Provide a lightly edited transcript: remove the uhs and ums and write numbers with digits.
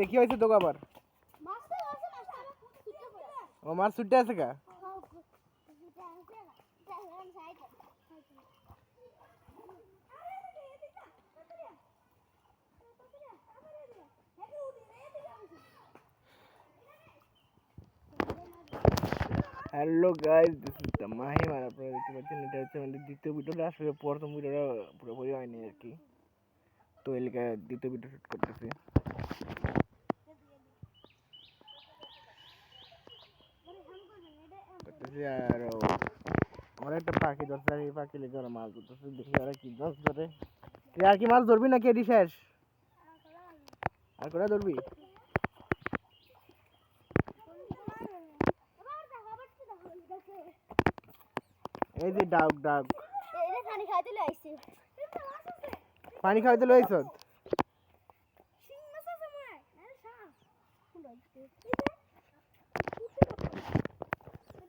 কি হয়েছে তোকে আবার? ও মাছ ছুটে আছে কা? Hello guys, this is the Mahim. আর আপনারা দেখতে পাচ্ছেন এটা হচ্ছে আমাদের দ্বিতীয় ভিডিওটা। আসলে প্রথম ভিডিওটা পুরোপুরি হয়নি আর কি, তো এলাকা দ্বিতীয় ভিডিও শুট করতেছি। আর আমার একটা পাখি ধরছে, আর এই পাখি লেগে ওরা মাছ ধরতেছে। দেখি ওরা কি মাছ ধরে। আর কি মাছ ধরবি নাকি এটি শেষ? আর কোথায় ধরবি? এই যে ডাক ডাক পানি খাইতে লইছ।